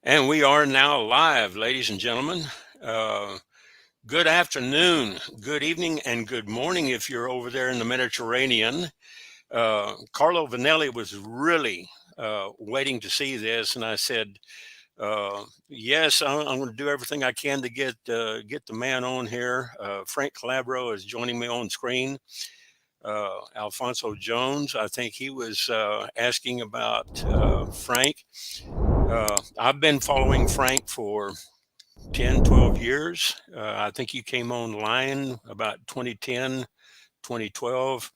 And we are now live, ladies and gentlemen. Uh, Good afternoon, good evening, and good morning if you're over there in the Mediterranean. Carlo Vanelli was really waiting to see this, and I said, "Yes, I'm going to do everything I can to get the man on here." Frank Calabro is joining me on screen. Alfonso Jones, I think he was asking about Frank. I've been following Frank for 10, 12 years. I think you came online about 2010, 2012.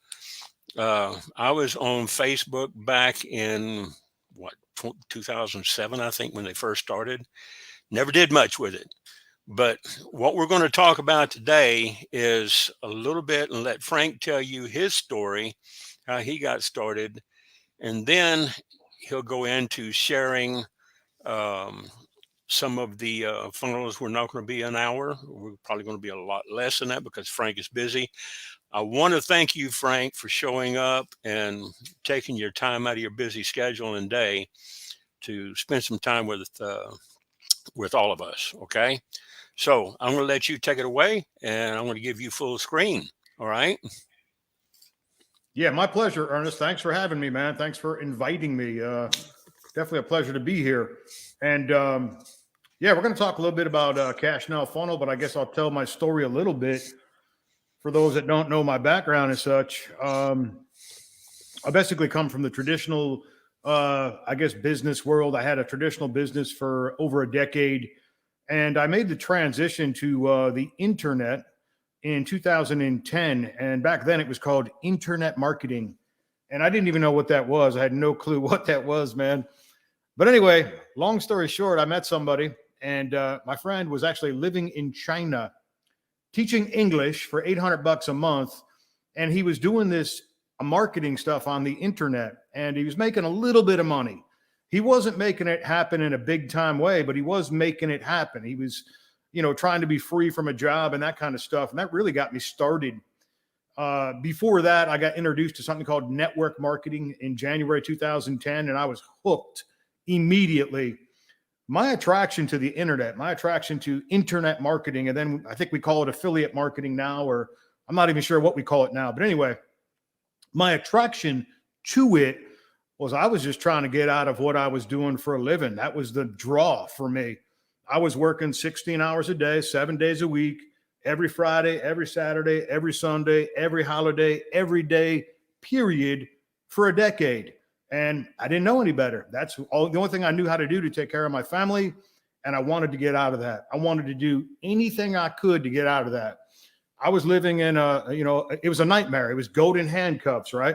I was on Facebook back in what, 2007, I think, when they first started. Never did much with it. But what we're going to talk about today is a little bit and let Frank tell you his story, how he got started. And then he'll go into sharing um, some of the funnels. We're not going to be an hour. We're probably going to be a lot less than that because Frank is busy. I want to thank you, Frank, for showing up and taking your time out of your busy schedule and day to spend some time with all of us. Okay, so I'm going to let you take it away, and I'm going to give you full screen. All right. Yeah, my pleasure, Ernest. Thanks for having me, man. Thanks for inviting me. Definitely a pleasure to be here. And yeah, we're going to talk a little bit about Cash Now Funnel, but I guess I'll tell my story a little bit for those that don't know my background and such. I basically come from the traditional, I guess, business world. I had a traditional business for over a decade, and I made the transition to the internet in 2010. And back then it was called internet marketing. And I didn't even know what that was. I had no clue what that was, man. But anyway, long story short, I met somebody, and my friend was actually living in China, teaching English for $800 a month. And he was doing this marketing stuff on the internet, and he was making a little bit of money. He wasn't making it happen in a big time way, but he was making it happen. He was, trying to be free from a job and that kind of stuff. And that really got me started. Before that, I got introduced to something called network marketing in January 2010, and I was hooked immediately. My attraction to the internet, my attraction to internet marketing, and then I think we call it affiliate marketing now, or I'm not even sure what we call it now. But anyway, my attraction to it was I was just trying to get out of what I was doing for a living. That was the draw for me. I was working 16 hours a day, 7 days a week, every Friday, every Saturday, every Sunday, every holiday, every day, period, for a decade. And I didn't know any better. That's all, the only thing I knew how to do to take care of my family. And I wanted to get out of that. I wanted to do anything I could to get out of that. I was living in it was a nightmare. It was golden handcuffs, right?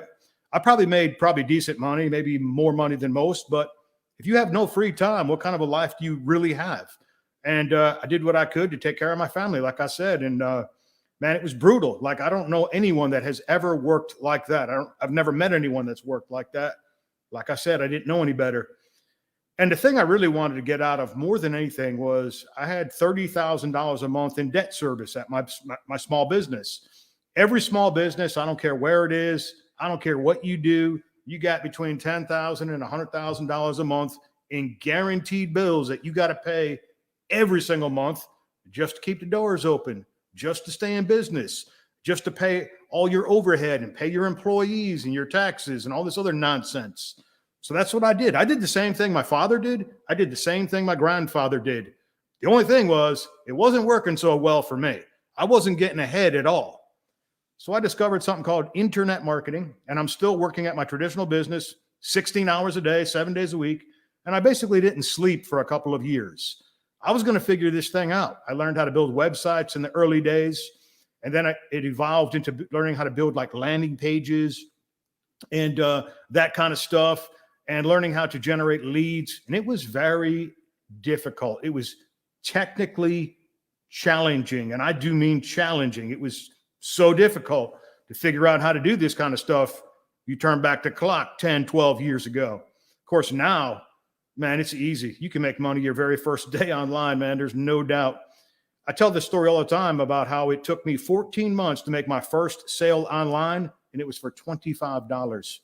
I probably made decent money, maybe more money than most. But if you have no free time, what kind of a life do you really have? And I did what I could to take care of my family, like I said. And man, it was brutal. Like, I don't know anyone that has ever worked like that. I've never met anyone that's worked like that. Like I said, I didn't know any better. And the thing I really wanted to get out of more than anything was I had $30,000 a month in debt service at my small business. Every small business, I don't care where it is, I don't care what you do, you got between $10,000 and $100,000 a month in guaranteed bills that you got to pay every single month just to keep the doors open, just to stay in business, just to pay all your overhead and pay your employees and your taxes and all this other nonsense. So that's what I did. I did the same thing my father did. I did the same thing my grandfather did. The only thing was, it wasn't working so well for me. I wasn't getting ahead at all. So I discovered something called internet marketing, and I'm still working at my traditional business 16 hours a day, 7 days a week. And I basically didn't sleep for a couple of years. I was going to figure this thing out. I learned how to build websites in the early days. And then it evolved into learning how to build like landing pages and that kind of stuff, and learning how to generate leads. And it was very difficult. It was technically challenging. And I do mean challenging. It was so difficult to figure out how to do this kind of stuff. You turn back the clock 10, 12 years ago. Of course, now, man, it's easy. You can make money your very first day online, man. There's no doubt. I tell this story all the time about how it took me 14 months to make my first sale online, and it was for $25.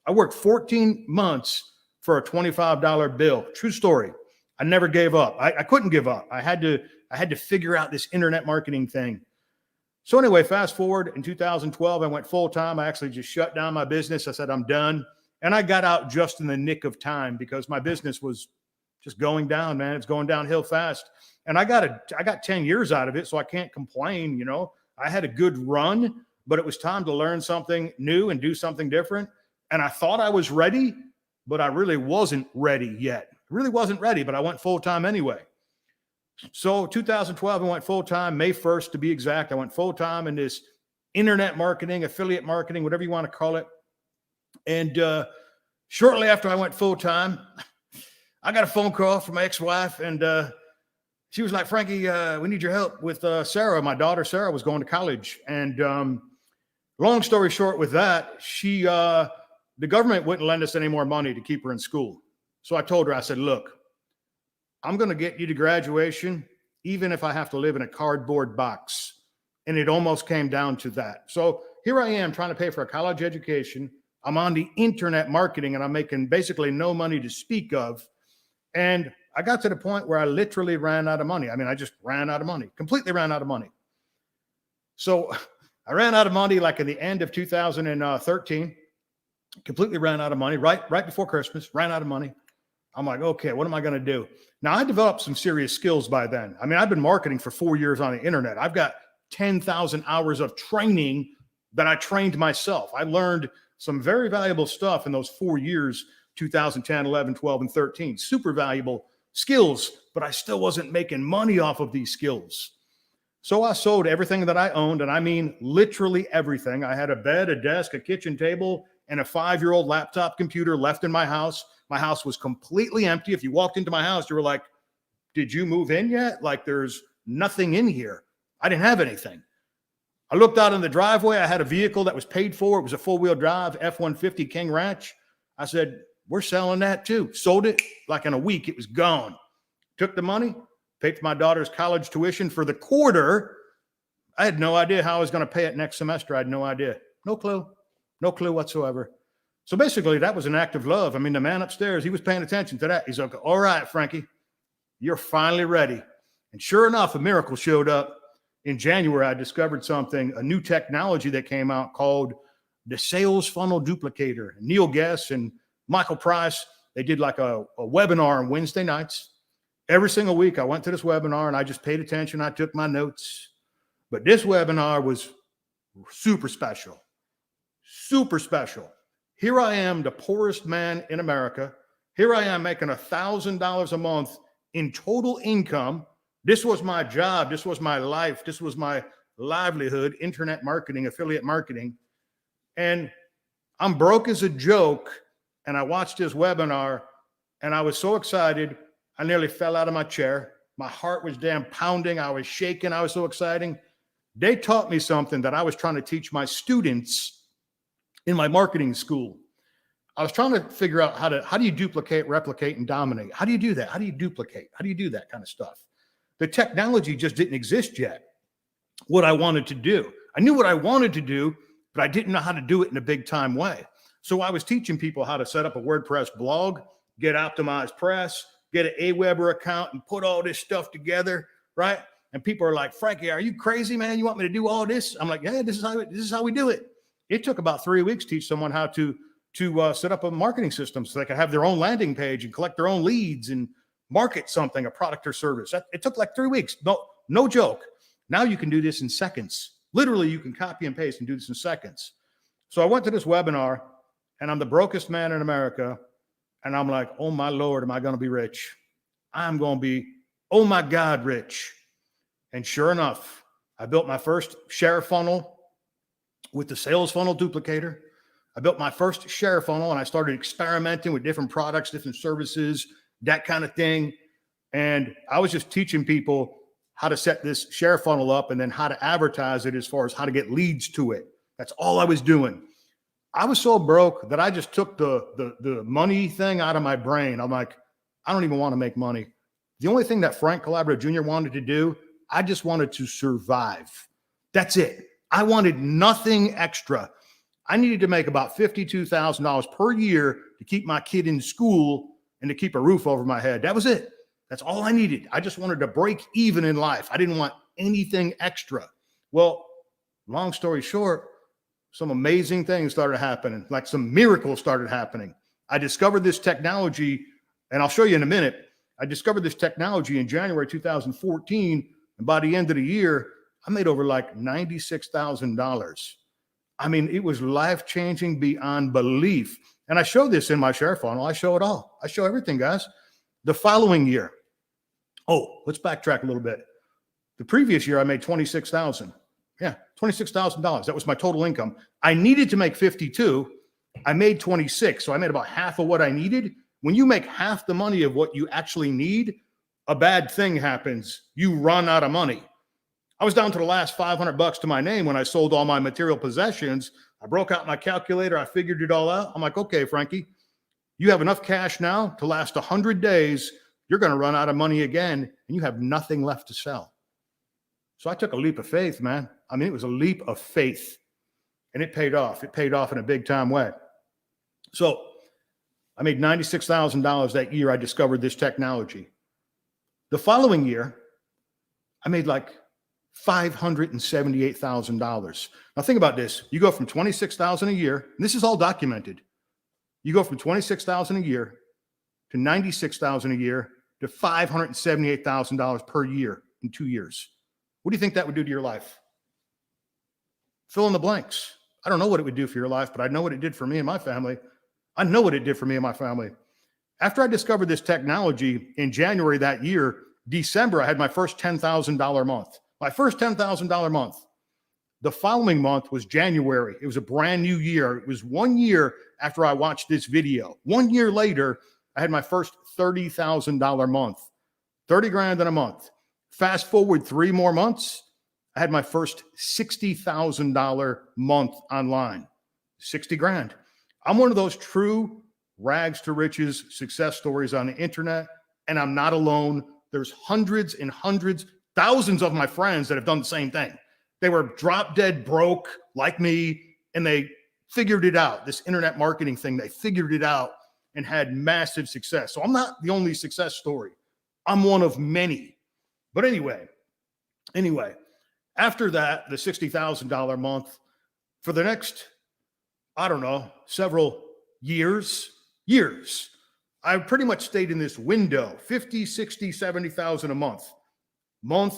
I worked 14 months for a $25 bill. True story. I never gave up. I couldn't give up. I had to figure out this internet marketing thing. So anyway, fast forward in 2012, I went full time. I actually just shut down my business. I said, I'm done. And I got out just in the nick of time because my business was just going down, man. It's going downhill fast. And I got 10 years out of it, so I can't complain. You know, I had a good run, but it was time to learn something new and do something different. And I thought I was ready, but I really wasn't ready yet. Really wasn't ready, but I went full time anyway. So 2012, I went full time, May 1st to be exact. I went full time in this internet marketing, affiliate marketing, whatever you want to call it. And shortly after I went full time, I got a phone call from my ex-wife, and she was like, Frankie, we need your help with Sarah. My daughter, Sarah, was going to college. And long story short with that, the government wouldn't lend us any more money to keep her in school. So I told her, I said, look, I'm going to get you to graduation, even if I have to live in a cardboard box. And it almost came down to that. So here I am trying to pay for a college education. I'm on the internet marketing, and I'm making basically no money to speak of. And I got to the point where I literally ran out of money. I mean, I just ran out of money, completely ran out of money. So I ran out of money like in the end of 2013, completely ran out of money, right before Christmas, ran out of money. I'm like, okay, what am I going to do? Now, I developed some serious skills by then. I mean, I've been marketing for 4 years on the internet. I've got 10,000 hours of training that I trained myself. I learned some very valuable stuff in those 4 years, 2010, 11, 12, and 13. Super valuable skills, but I still wasn't making money off of these skills. So I sold everything that I owned, and I mean literally everything. I had a bed, a desk, a kitchen table, and a 5-year-old laptop computer left in my house. My house was completely empty. If you walked into my house, you were like, did you move in yet? Like, there's nothing in here. I didn't have anything. I looked out in the driveway. I had a vehicle that was paid for. It was a 4-wheel drive F-150 King Ranch. I said, we're selling that too. Sold it like in a week. It was gone. Took the money, paid for my daughter's college tuition for the quarter. I had no idea how I was going to pay it next semester. I had no idea. No clue whatsoever. So basically, that was an act of love. I mean, the man upstairs, he was paying attention to that. He's like, all right, Frankie, you're finally ready. And sure enough, a miracle showed up. In January, I discovered something, a new technology that came out called the Sales Funnel Duplicator. Neil Guess and Michael Price, they did like a webinar on Wednesday nights. Every single week, I went to this webinar and I just paid attention. I took my notes. But this webinar was super special. Super special. Here I am, the poorest man in America. Here I am making $1,000 a month in total income. This was my job. This was my life. This was my livelihood, internet marketing, affiliate marketing. And I'm broke as a joke. And I watched this webinar and I was so excited. I nearly fell out of my chair. My heart was damn pounding. I was shaking. I was so excited. They taught me something that I was trying to teach my students in my marketing school. I was trying to figure out how do you duplicate, replicate, and dominate? How do you do that? How do you duplicate? How do you do that kind of stuff? The technology just didn't exist yet. What I wanted to do. I knew what I wanted to do, but I didn't know how to do it in a big time way. So I was teaching people how to set up a WordPress blog, get optimized press, get an Aweber account, and put all this stuff together, right? And people are like, Frankie, are you crazy, man? You want me to do all this? I'm like, yeah, this is how we do it. It took about 3 weeks to teach someone how to set up a marketing system so they could have their own landing page and collect their own leads and market something, a product or service. It took like 3 weeks. No joke. Now you can do this in seconds. Literally, you can copy and paste and do this in seconds. So I went to this webinar, and I'm the brokest man in America. And I'm like, oh, my Lord, am I going to be rich? I'm going to be, oh, my God, rich. And sure enough, I built my first share funnel with the Sales Funnel Duplicator. I built my first share funnel, and I started experimenting with different products, different services, that kind of thing. And I was just teaching people how to set this share funnel up and then how to advertise it as far as how to get leads to it. That's all I was doing. I was so broke that I just took the money thing out of my brain. I'm like, I don't even want to make money. The only thing that Frank Calabro Jr. wanted to do, I just wanted to survive. That's it. I wanted nothing extra. I needed to make about $52,000 per year to keep my kid in school and to keep a roof over my head. That was it. That's all I needed. I just wanted to break even in life. I didn't want anything extra. Well, long story short, some amazing things started happening, like some miracles started happening. I discovered this technology, and I'll show you in a minute. I discovered this technology in January 2014, and by the end of the year, I made over like $96,000. I mean, it was life-changing beyond belief. And I show this in my share funnel. I show it all. I show everything, guys. The following year, let's backtrack a little bit. The previous year, I made $26,000. Yeah, $26,000. That was my total income. I needed to make 52. I made 26. So I made about half of what I needed. When you make half the money of what you actually need, a bad thing happens. You run out of money. I was down to the last $500 to my name when I sold all my material possessions. I broke out my calculator. I figured it all out. I'm like, okay, Frankie, you have enough cash now to last 100 days. You're going to run out of money again, and you have nothing left to sell. So I took a leap of faith, man. I mean, it was a leap of faith, and it paid off. It paid off in a big time way. So I made $96,000 that year I discovered this technology. The following year, I made like $578,000. Now think about this. You go from $26,000 a year, and this is all documented. You go from $26,000 a year to $96,000 a year to $578,000 per year in 2 years. What do you think that would do to your life? Fill in the blanks. I don't know what it would do for your life, but I know what it did for me and my family. I know what it did for me and my family. After I discovered this technology in January that year, December, I had my first $10,000 month. My first $10,000 month. The following month was January. It was a brand new year. It was 1 year after I watched this video. 1 year later, I had my first $30,000 month. 30 grand in a month. Fast forward 3 more months, I had my first $60,000 month online. 60 grand. I'm one of those true rags to riches success stories on the internet, and I'm not alone. There's hundreds and hundreds, thousands of my friends that have done the same thing. They were drop dead broke like me, and they figured it out. This internet marketing thing, they figured it out and had massive success. So I'm not the only success story. I'm one of many. But anyway, after that, the $60,000 month, for the next, I don't know, several years, I pretty much stayed in this window, 50, 60, 70,000 a month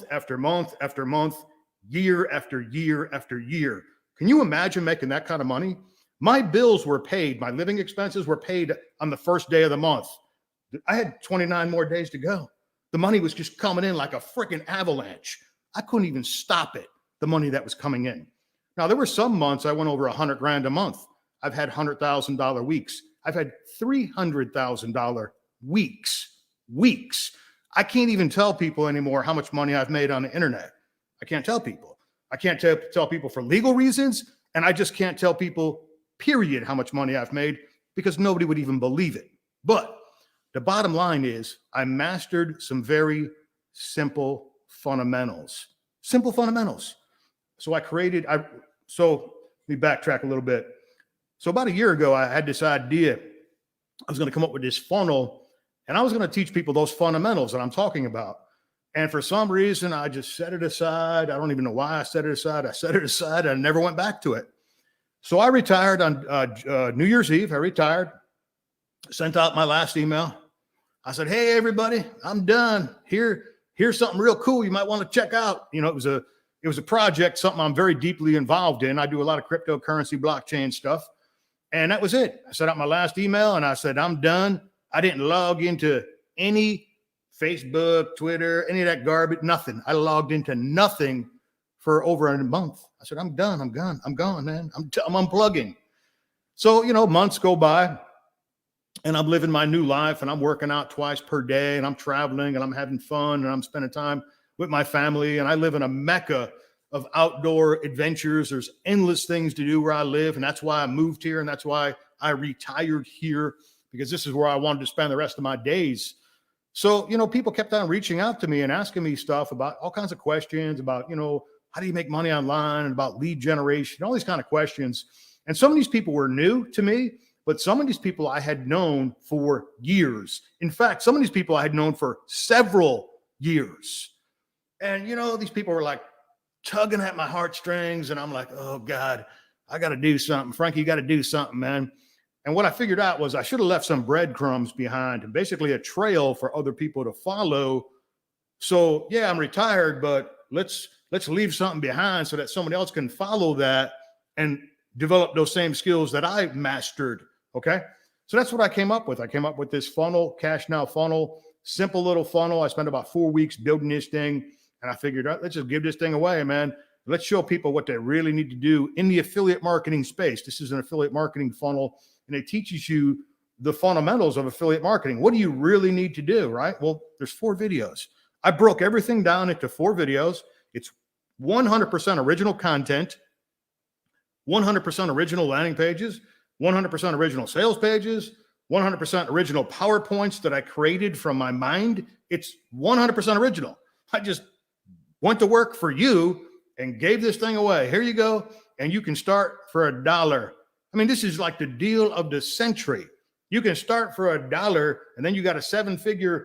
after month after month, year after year after year. Can you imagine making that kind of money? My bills were paid. My living expenses were paid on the first day of the month. I had 29 more days to go. The money was just coming in like a freaking avalanche. I couldn't even stop it, the money that was coming in. Now, there were some months I went over 100 grand a month. I've had $100,000 weeks. I've had $300,000 weeks. I can't even tell people anymore how much money I've made on the internet. I can't tell people. I can't tell people for legal reasons, and I just can't tell people, period, how much money I've made because nobody would even believe it. But the bottom line is I mastered some very simple fundamentals. Simple fundamentals. So let me backtrack a little bit. So about a year ago, I had this idea. I was going to come up with this funnel, and I was going to teach people those fundamentals that I'm talking about. And for some reason, I just set it aside. I don't even know why I set it aside. I set it aside, and I never went back to it. So I retired on New Year's Eve. I retired, sent out my last email. I said, hey, everybody, I'm done. Here's something real cool you might want to check out. You know, it was a project, something I'm very deeply involved in. I do a lot of cryptocurrency, blockchain stuff. And that was it. I sent out my last email and I said, I'm done. I didn't log into any Facebook, Twitter, any of that garbage, nothing. I logged into nothing for over a month. I said, I'm done. I'm gone, man. I'm unplugging. So, months go by and I'm living my new life and I'm working out twice per day and I'm traveling and I'm having fun and I'm spending time with my family. And I live in a mecca of outdoor adventures. There's endless things to do where I live. And that's why I moved here. And that's why I retired here, because this is where I wanted to spend the rest of my days. So, people kept on reaching out to me and asking me stuff about all kinds of questions about, how do you make money online and about lead generation, all these kind of questions. And some of these people were new to me. but some of these people I had known for years. In fact, some of these people I had known for several years. And, you know, these people were like tugging at my heartstrings. And I'm like, oh, God, I got to do something. Frankie, you got to do something, man. And what I figured out was I should have left some breadcrumbs behind and basically a trail for other people to follow. So, yeah, I'm retired, but let's leave something behind so that somebody else can follow that and develop those same skills that I mastered. Okay. So that's what I came up with. I came up with this funnel, Cash Now funnel, simple little funnel. I spent about 4 weeks building this thing. And I figured, let's just give this thing away, man. Let's show people what they really need to do in the affiliate marketing space. This is an affiliate marketing funnel, and it teaches you the fundamentals of affiliate marketing. What do you really need to do, right? Well, there's 4 videos. I broke everything down into 4 videos. It's 100% original content, 100% original landing pages, 100% original sales pages, 100% original PowerPoints that I created from my mind. It's 100% original. I just went to work for you and gave this thing away. Here you go. And you can start for $1. I mean, this is like the deal of the century. You can start for $1 and then you got a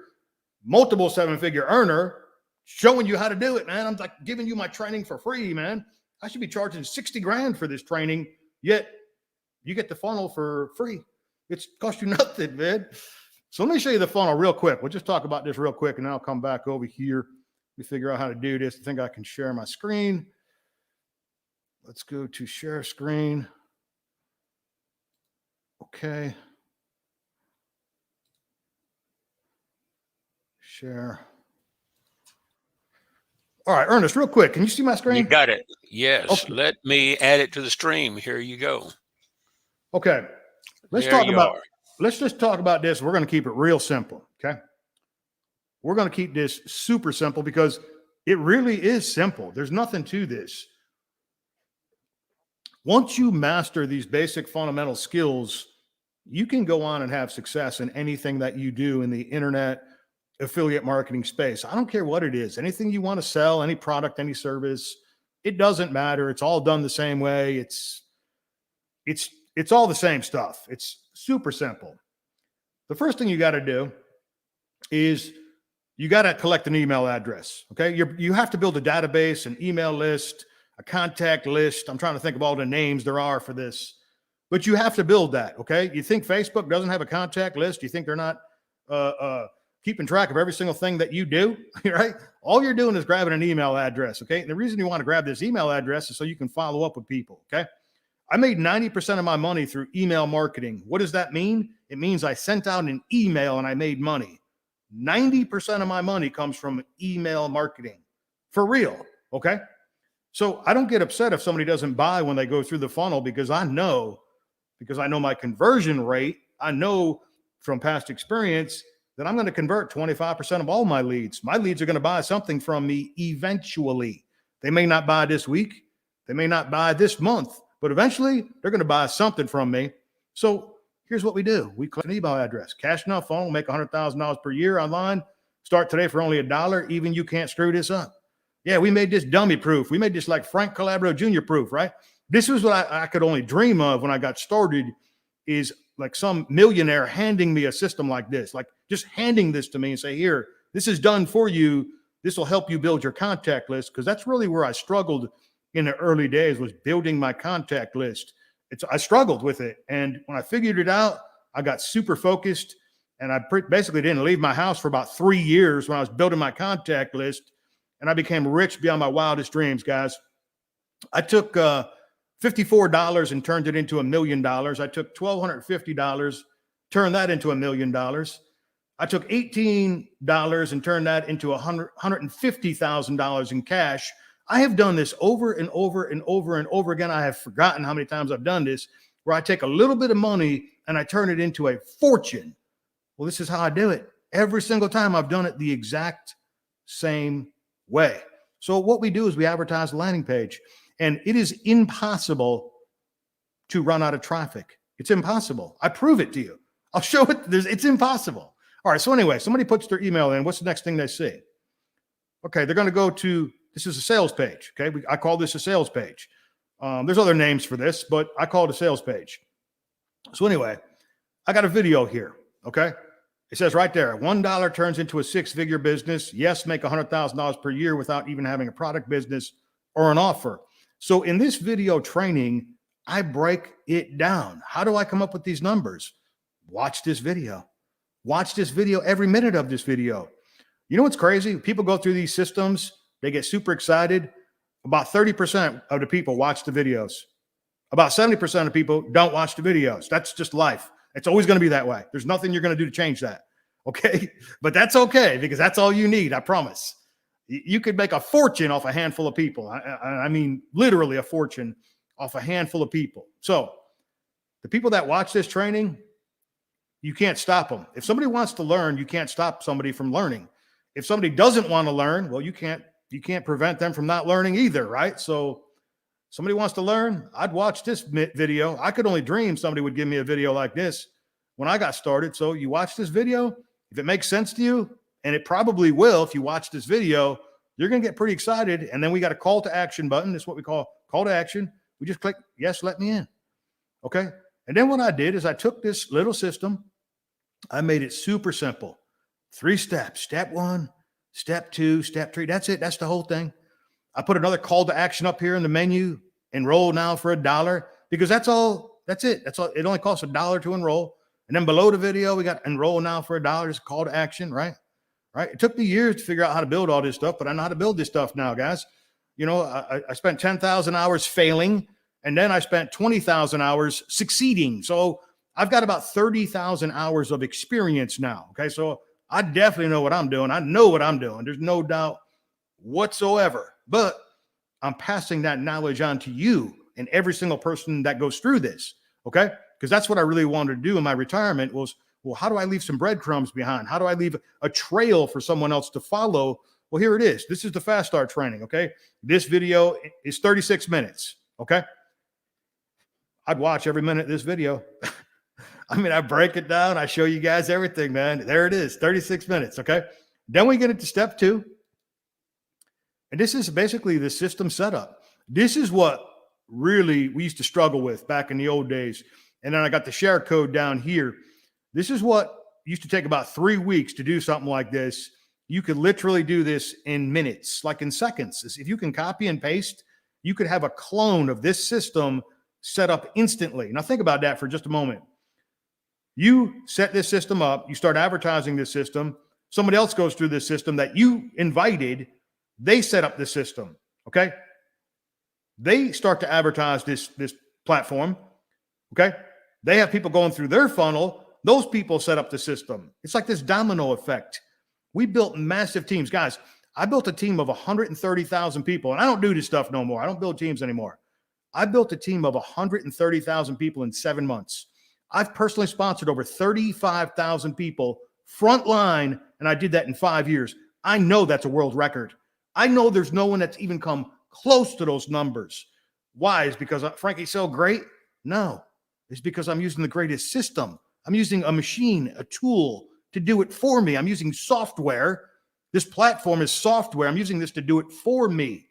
multiple seven-figure earner showing you how to do it, man. I'm like giving you my training for free, man. I should be charging 60 grand for this training, yet you get the funnel for free. It's cost you nothing, man. So let me show you the funnel real quick. We'll just talk about this real quick and then I'll come back over here. We figure out how to do this. I think I can share my screen. Let's go to share screen. Okay. Share. All right, Ernest, real quick. Can you see my screen? You got it. Yes. Okay. Let me add it to the stream. Here you go. Okay. Let's just talk about this. We're going to keep it real simple. Okay. We're going to keep this super simple because it really is simple. There's nothing to this. Once you master these basic fundamental skills, you can go on and have success in anything that you do in the internet affiliate marketing space. I don't care what it is. Anything you want to sell, any product, any service, it doesn't matter. It's all done the same way. It's all the same stuff. It's super simple. The first thing you got to do is you got to collect an email address. Okay. You have to build a database, an email list, a contact list. I'm trying to think of all the names there are for this, but you have to build that. Okay. You think Facebook doesn't have a contact list? You think they're not keeping track of every single thing that you do, right? All you're doing is grabbing an email address. Okay. And the reason you want to grab this email address is so you can follow up with people. Okay. I made 90% of my money through email marketing. What does that mean? It means I sent out an email and I made money. 90% of my money comes from email marketing for real. Okay. So I don't get upset if somebody doesn't buy when they go through the funnel because I know my conversion rate. I know from past experience that I'm going to convert 25% of all my leads. My leads are going to buy something from me eventually. They may not buy this week. They may not buy this month, but eventually they're going to buy something from me. So here's what we do. We collect an email address. Cash Now funnel, make $100,000 per year online. Start today for only $1. Even you can't screw this up. Yeah, we made this dummy proof. We made this like Frank Calabro Jr. proof, right? This is what I could only dream of when I got started, is like some millionaire handing me a system like this, like just handing this to me and say, here, this is done for you. This will help you build your contact list. Because that's really where I struggled in the early days, was building my contact list. I struggled with it. And when I figured it out, I got super focused, and I basically didn't leave my house for about 3 years when I was building my contact list. And I became rich beyond my wildest dreams, guys. I took $54 and turned it into $1 million. I took $1,250, turned that into $1 million. I took $18 and turned that into $150,000 in cash. I have done this over and over and over and over again. I have forgotten how many times I've done this, where I take a little bit of money and I turn it into a fortune. Well, this is how I do it. Every single time I've done it the exact same way. So what we do is we advertise a landing page, and it is impossible to run out of traffic. It's impossible. I prove it to you. I'll show it. It's impossible. All right. So anyway, somebody puts their email in. What's the next thing they see? Okay. They're going to go to, this is a sales page. Okay. I call this a sales page. There's other names for this, but I call it a sales page. So anyway, I got a video here. Okay. It says right there, $1 turns into a six-figure business. Yes, make $100,000 per year without even having a product business or an offer. So in this video training, I break it down. How do I come up with these numbers? Watch this video. Watch this video, every minute of this video. You know what's crazy? People go through these systems, they get super excited. About 30% of the people watch the videos. About 70% of people don't watch the videos. That's just life. It's always going to be that way. There's nothing you're going to do to change that. Okay. But that's okay, because that's all you need. I promise. You could make a fortune off a handful of people. I mean, literally a fortune off a handful of people. So the people that watch this training, you can't stop them. If somebody wants to learn, you can't stop somebody from learning. If somebody doesn't want to learn, well, you can't prevent them from not learning either, right? So somebody wants to learn, I'd watch this video. I could only dream somebody would give me a video like this when I got started. So you watch this video. If it makes sense to you, and it probably will if you watch this video, you're going to get pretty excited. And then we got a call to action button. This is what we call call to action. We just click, yes, let me in. Okay. And then what I did is I took this little system. I made it super simple. 3 steps. Step 1, step 2, step 3. That's it. That's the whole thing. I put another call to action up here in the menu. Enroll now for $1, because that's all. That's it. That's all. It only costs $1 to enroll. And then below the video, we got enroll now for $1. It's a call to action, right? Right. It took me years to figure out how to build all this stuff, but I know how to build this stuff now, guys. You know, I spent 10,000 hours failing, and then I spent 20,000 hours succeeding. So I've got about 30,000 hours of experience now. Okay. So I definitely know what I'm doing. I know what I'm doing. There's no doubt whatsoever. But I'm passing that knowledge on to you and every single person that goes through this. Okay. Because that's what I really wanted to do in my retirement was, well, how do I leave some breadcrumbs behind? How do I leave a trail for someone else to follow? Well, here it is. This is the Fast Start training. Okay. This video is 36 minutes. Okay. I'd watch every minute of this video. I mean, I break it down. I show you guys everything, man. There it is. 36 minutes. Okay. Then we get into step 2. And this is basically the system setup. This is what really we used to struggle with back in the old days. And then I got the share code down here. This is what used to take about 3 weeks to do something like this. You could literally do this in minutes, like in seconds. If you can copy and paste, you could have a clone of this system set up instantly. Now think about that for just a moment. You set this system up, you start advertising this system. Somebody else goes through this system that you invited. They set up the system. Okay. They start to advertise this platform. Okay. They have people going through their funnel. Those people set up the system. It's like this domino effect. We built massive teams. Guys, I built a team of 130,000 people, and I don't do this stuff no more. I don't build teams anymore. I built a team of 130,000 people in 7 months. I've personally sponsored over 35,000 people frontline, and I did that in 5 years. I know that's a world record. I know there's no one that's even come close to those numbers. Why? Is because Frankie's so great? No, it's because I'm using the greatest system. I'm using a machine, a tool to do it for me. I'm using software. This platform is software. I'm using this to do it for me.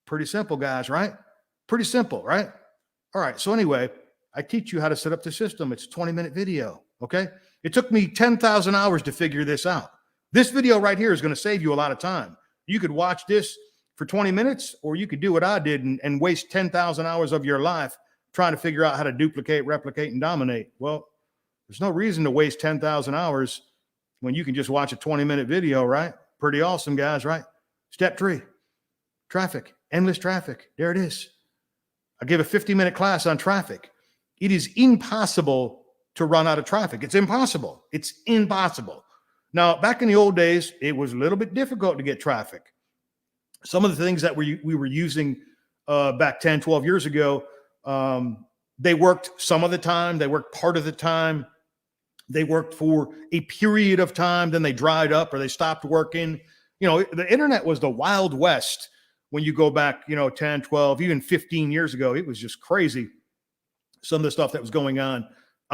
Pretty simple, guys, right? Pretty simple, right? All right. So anyway, I teach you how to set up the system. It's a 20-minute video. Okay. It took me 10,000 hours to figure this out. This video right here is going to save you a lot of time. You could watch this for 20 minutes, or you could do what I did and waste 10,000 hours of your life trying to figure out how to duplicate, replicate, and dominate. Well, there's no reason to waste 10,000 hours when you can just watch a 20-minute video, right? Pretty awesome, guys, right? Step 3, traffic, endless traffic. There it is. I give a 50-minute class on traffic. It is impossible to run out of traffic. It's impossible. It's impossible. Now, back in the old days, it was a little bit difficult to get traffic. Some of the things that we were using back 10, 12 years ago, they worked some of the time. They worked part of the time. They worked for a period of time. Then they dried up or they stopped working. You know, the internet was the Wild West when you go back, 10, 12, even 15 years ago. It was just crazy. Some of the stuff that was going on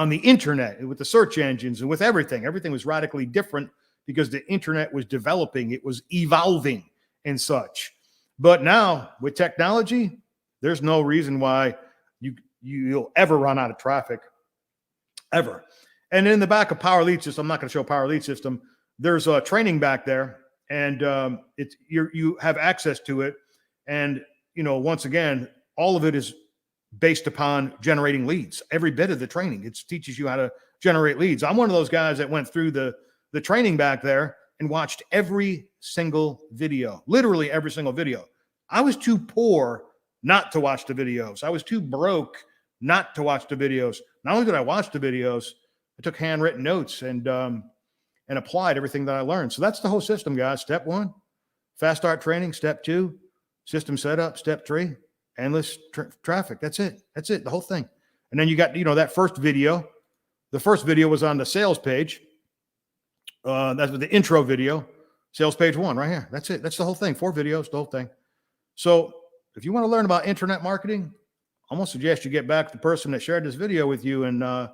the internet and with the search engines and with everything. Everything was radically different because the internet was developing. It was evolving and such. But now with technology, there's no reason why you'll ever run out of traffic. ever. And in the back of Power Lead System, I'm not going to show Power Lead System. There's a training back there, and you have access to it. And once again, all of it is based upon generating leads. Every bit of the training, it teaches you how to generate leads. I'm one of those guys that went through the training back there and watched every single video, literally every single video. I was too poor not to watch the videos. I was too broke not to watch the videos. Not only did I watch the videos, I took handwritten notes and applied everything that I learned. So that's the whole system, guys. Step 1, fast start training. Step 2, system setup. Step 3, endless traffic. That's it. The whole thing. And then you got, that first video. The first video was on the sales page. That's the intro video, sales page 1 right here. That's it. That's the whole thing. 4 videos, the whole thing. So if you want to learn about internet marketing, I'm going to suggest you get back to the person that shared this video with you. And I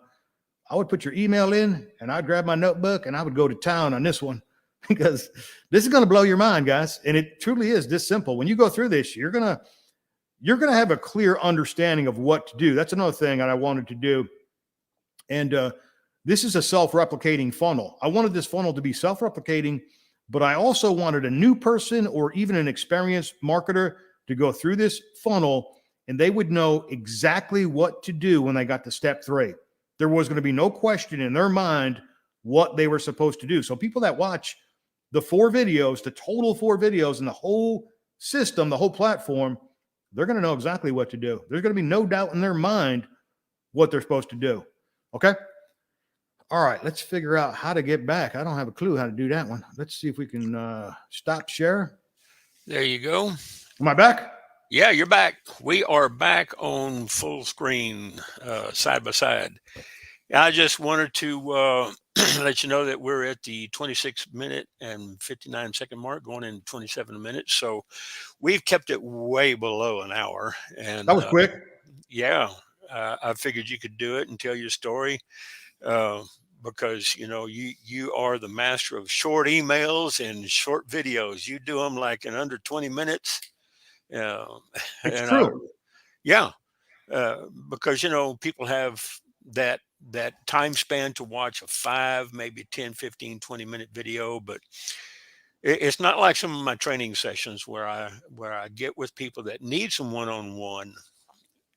would put your email in, and I'd grab my notebook and I would go to town on this one, because this is going to blow your mind, guys. And it truly is this simple. When you go through this, you're going to have a clear understanding of what to do. That's another thing that I wanted to do. And this is a self-replicating funnel. I wanted this funnel to be self-replicating, but I also wanted a new person or even an experienced marketer to go through this funnel, and they would know exactly what to do when they got to step 3. There was going to be no question in their mind what they were supposed to do. So people that watch the 4 videos, the total 4 videos, and the whole system, the whole platform, they're going to know exactly what to do. There's going to be no doubt in their mind what they're supposed to do. Okay? All right, let's figure out how to get back. I don't have a clue how to do that one. Let's see if we can stop share. There you go. Am I back? Yeah, you're back. We are back on full screen, side by side. I just wanted to let you know that we're at the 26-minute and 59-second mark, going in 27 minutes. So we've kept it way below an hour. And that was quick. Yeah, I figured you could do it and tell your story. Because you are the master of short emails and short videos. You do them like in under 20 minutes. It's true. Because people have that time span to watch a 5, maybe 10, 15, 20-minute video, but it's not like some of my training sessions where I get with people that need some one-on-one,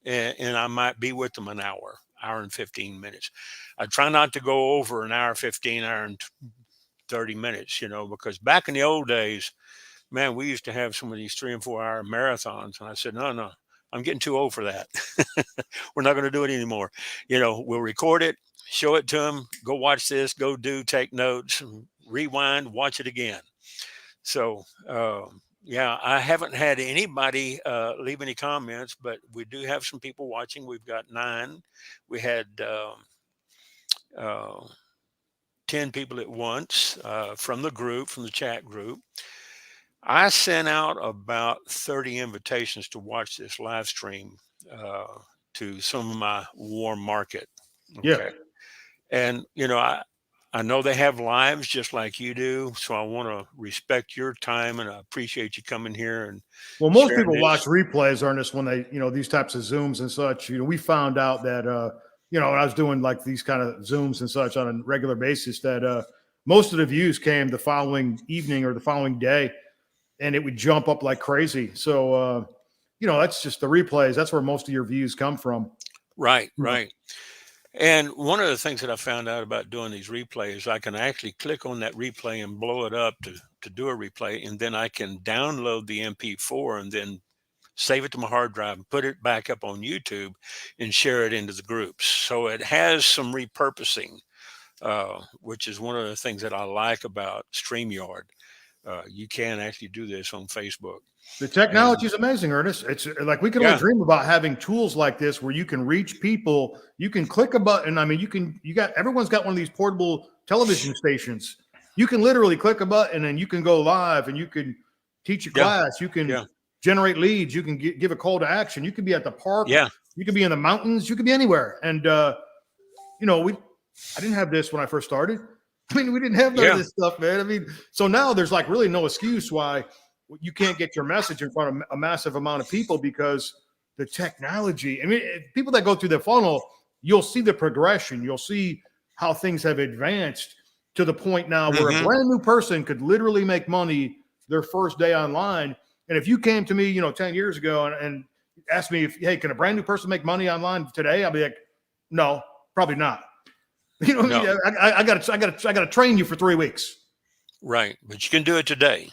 and I might be with them an hour and 15 minutes. I try not to go over an hour 15, hour and 30 minutes, because back in the old days, man, we used to have some of these 3 and 4 hour marathons. And I said, no, I'm getting too old for that. We're not going to do it anymore. We'll record it, show it to them, go watch this, take notes, rewind, watch it again. So, I haven't had anybody leave any comments, but we do have some people watching. We've got 9. We had 10 people at once from the chat group. I sent out about 30 invitations to watch this live stream to some of my warm market. Okay. Yeah. And, I know they have lives just like you do, so I want to respect your time, and I appreciate you coming here. And most people watch replays, Ernest, when they, these types of Zooms and such. We found out that, when I was doing like these kind of Zooms and such on a regular basis, that most of the views came the following evening or the following day, and it would jump up like crazy. So, that's just the replays. That's where most of your views come from. Right. And one of the things that I found out about doing these replays, I can actually click on that replay and blow it up to do a replay. And then I can download the MP4 and then save it to my hard drive and put it back up on YouTube and share it into the groups. So it has some repurposing, which is one of the things that I like about StreamYard. You can actually do this on Facebook. The technology is amazing, Ernest. It's like we can only dream about having tools like this where you can reach people. You can click a button. I mean, everyone's got one of these portable television stations. You can literally click a button and you can go live, and you can teach a class. You can generate leads. You can give a call to action. You could be at the park. Yeah. You could be in the mountains. You could be anywhere. And, I didn't have this when I first started. I mean, we didn't have none of this stuff, man. I mean, so now there's like really no excuse why you can't get your message in front of a massive amount of people, because the technology, I mean, people that go through the funnel, you'll see the progression. You'll see how things have advanced to the point now where a Mm-hmm. brand new person could literally make money their first day online. And if you came to me, 10 years ago and asked me hey, can a brand new person make money online today? I'll be like, no, probably not. You know what No. I mean? I got to train you for 3 weeks. Right. But you can do it today.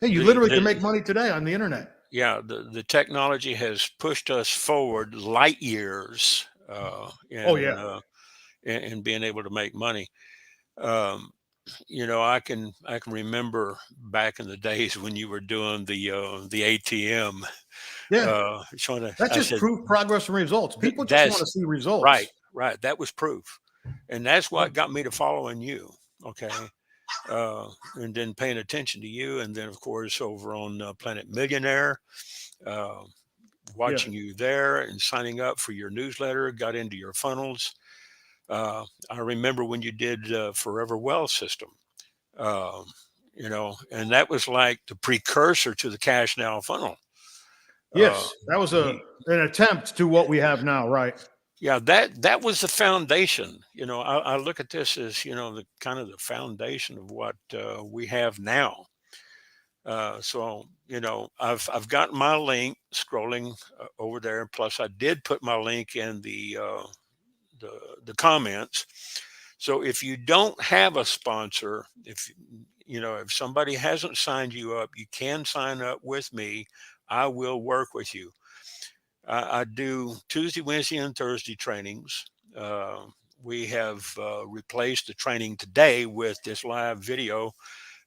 Hey, you literally can make money today on the internet. Yeah, the technology has pushed us forward light years in being able to make money. Um, I can remember back in the days when you were doing the ATM. Yeah, that's I just said proof, progress, and results. People just want that's to see results. right. That was proof, and that's what got me to following you. Okay, and then paying attention to you, and then of course over on Planet Millionaire. Uh, Yeah. Watching you there and signing up for your newsletter, got into your funnels. I remember when you did Forever Well system, um, and that was like the precursor to the Cash Now funnel. Uh, Yes, that was he, an attempt to what we have now, right? yeah, that was the foundation. I look at this as the kind of the foundation of what we have now. So I've got my link scrolling over there. Plus, I did put my link in the comments. So if you don't have a sponsor, if somebody hasn't signed you up, you can sign up with me. I will work with you. I do Tuesday, Wednesday, and Thursday trainings. Uh, we have replaced the training today with this live video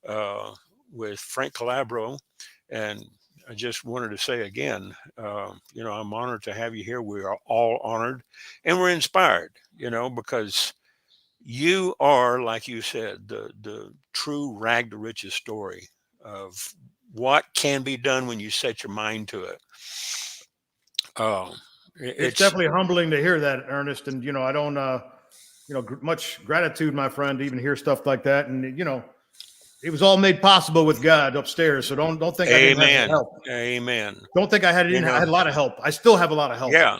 uh, with Frank Calabro. And I just wanted to say again, I'm honored to have you here. We are all honored and we're inspired, because you are, like you said, the true rag to riches story of what can be done when you set your mind to it. Um, It's it's definitely humbling to hear that, Ernest. And I don't, much gratitude, my friend, to even hear stuff like that. And it was all made possible with God upstairs. So don't think I didn't have any Amen. help. Amen. Don't think I had a lot of help. I still have a lot of help. Yeah.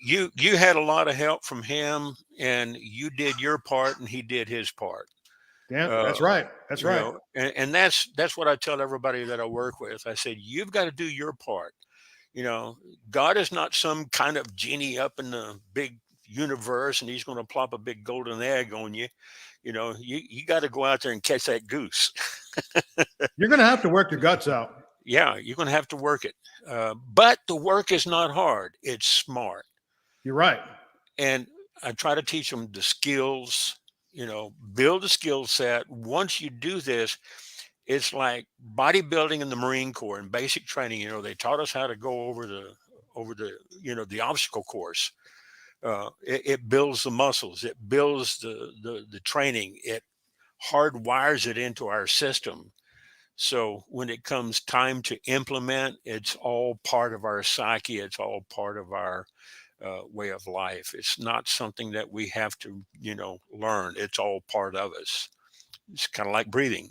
You had a lot of help from him, and you did your part and he did his part. Yeah, that's uh right. That's right. and that's what I tell everybody that I work with. I said, you've got to do your part. God is not some kind of genie up in the big universe and he's going to plop a big golden egg on you. You got to go out there and catch that goose. You're going to have to work your guts out. Yeah, you're going to have to work it. But the work is not hard, it's smart. You're right. And I try to teach them the skills, build a skill set. Once you do this, it's like bodybuilding in the Marine Corps and basic training. They taught us how to go over the obstacle course. It builds the muscles, it builds the training, it hardwires it into our system. So when it comes time to implement, it's all part of our psyche. It's all part of our way of life. It's not something that we have to, learn. It's all part of us. It's kind of like breathing,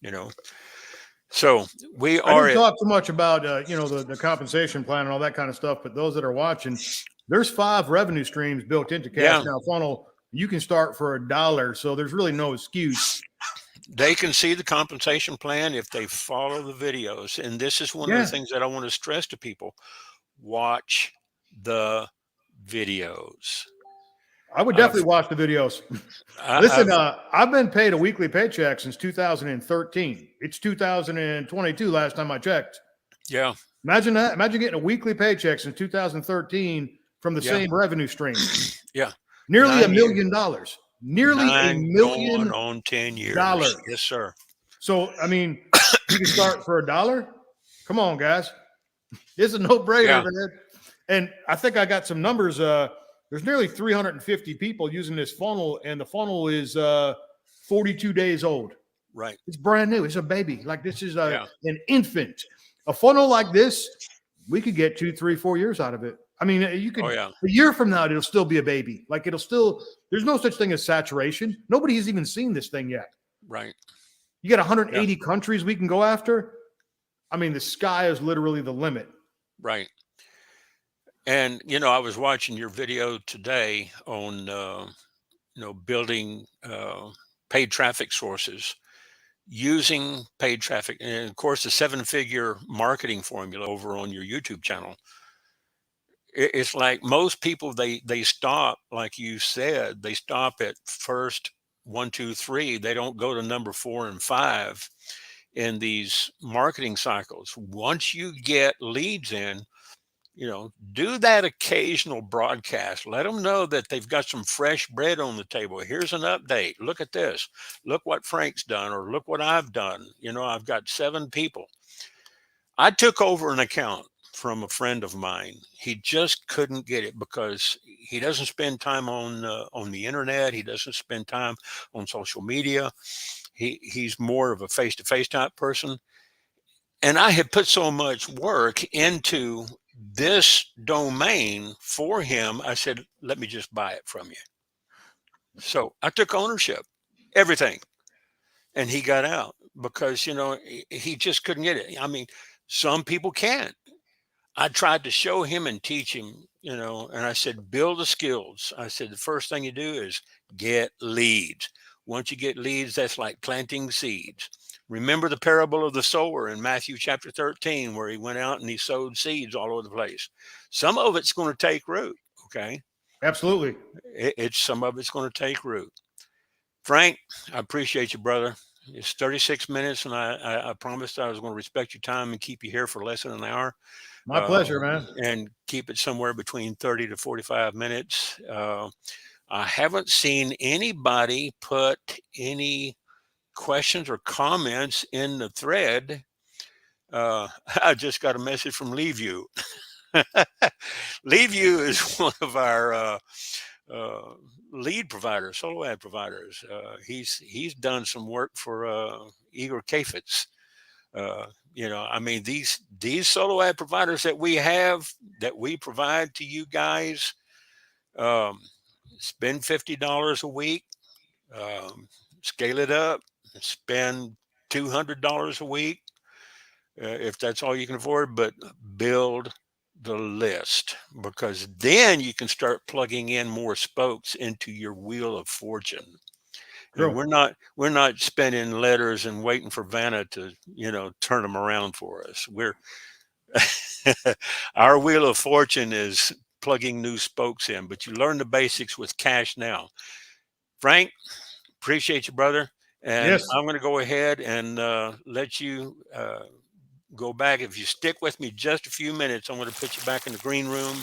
you know. So we I are didn't at, talk too much about the compensation plan and all that kind of stuff, but those that are watching, there's 5 revenue streams built into Cash yeah, Now Funnel. You can start for $1, so there's really no excuse. they can see the compensation plan if they follow the videos. And this is one of the Yeah, things that I want to stress to people. Watch the videos. I would I've definitely watch the videos. I, Listen, I've I've been paid a weekly paycheck since 2013. It's 2022 last time I checked. yeah, Imagine that. Imagine getting a weekly paycheck since 2013 from the yeah, same revenue stream. yeah. Nearly $1 9 years. million. Nearly $1 9 going million. on 10 years. Yes, sir. So, I mean, you can start for $1. Come on, guys. It's a no-brainer, Yeah, man. And I think I got some numbers. There's nearly 350 people using this funnel, and the funnel is 42 days old. right. It's brand new. It's a baby. Like this is Yeah. an infant. A funnel like this, we could get 2, 3, 4 years out of it. I mean, you could Oh, yeah. a year from now, it'll still be a baby. Like it'll still. There's no such thing as saturation. Nobody has even seen this thing yet. Right. You got Yeah. 180 countries we can go after. I mean, the sky is literally the limit. Right. And I was watching your video today on building paid traffic sources using paid traffic, and of course the seven-figure marketing formula over on your YouTube channel. It's like most people, they stop, like you said, they stop at first one, two, three. They don't go to number four and five in these marketing cycles. Once you get leads in, do that occasional broadcast. Let them know that they've got some fresh bread on the table. Here's an update. Look at this. Look what Frank's done, or look what I've done. I've got 7 people. I took over an account from a friend of mine. He just couldn't get it because he doesn't spend time on the internet. He doesn't spend time on social media. He's more of a face-to-face type person. And I had put so much work into this domain for him. I said, let me just buy it from you. So I took ownership, everything. And he got out because, he just couldn't get it. I mean, some people can't. I tried to show him and teach him, and I said, build the skills. I said, the first thing you do is get leads. Once you get leads, that's like planting seeds. Remember the parable of the sower in Matthew chapter 13, where he went out and he sowed seeds all over the place. Some of it's going to take root. Okay. Absolutely. Some of it's going to take root. Frank, I appreciate you, brother. It's 36 minutes, and I promised I was going to respect your time and keep you here for less than an hour. My pleasure, man. And keep it somewhere between 30 to 45 minutes. I haven't seen anybody put any questions or comments in the thread. I just got a message from LeaveU. LeaveU is one of our lead providers, solo ad providers. He's done some work for Igor Kafitz. I mean, these solo ad providers that we have, that we provide to you guys, spend $50 a week, scale it up, spend $200 a week, if that's all you can afford, but build the list, because then you can start plugging in more spokes into your wheel of fortune. And True. we're not spending letters and waiting for Vanna to, turn them around for us. Our wheel of fortune is plugging new spokes in, but you learn the basics with cash now. Frank, appreciate you, brother. And Yes. I'm going to go ahead and let you go back. If you stick with me just a few minutes, I'm going to put you back in the green room.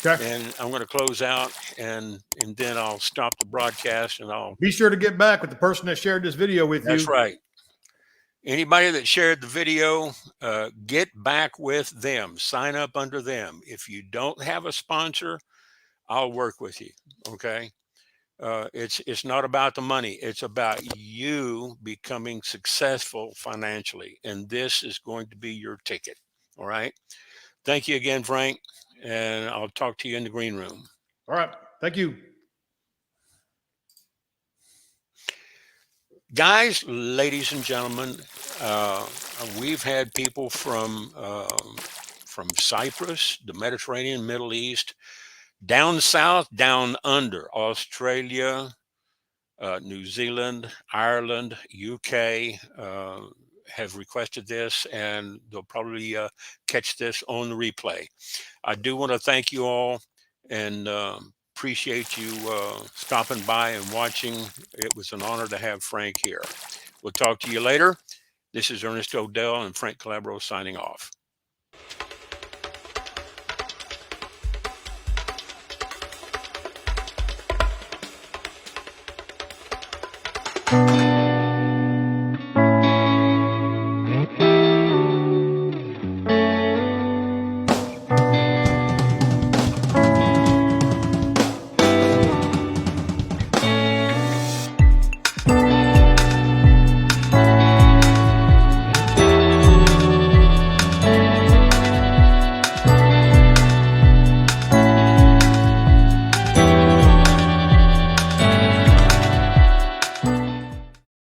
Okay. And I'm going to close out, and then I'll stop the broadcast, and I'll. Be sure to get back with the person that shared this video with you. That's right. Anybody that shared the video, get back with them. Sign up under them. If you don't have a sponsor, I'll work with you. Okay. It's not about the money. It's about you becoming successful financially, and this is going to be your ticket. All right. Thank you again, Frank, and I'll talk to you in the green room. All right. Thank you. Guys, ladies and gentlemen, we've had people from Cyprus, the Mediterranean, Middle East, down south, down under, Australia, New Zealand, Ireland, UK, have requested this, and they'll probably catch this on the replay. I do want to thank you all, and appreciate you stopping by and watching. It was an honor to have Frank here. We'll talk to you later. This is Ernest Odell and Frank Calabro signing off.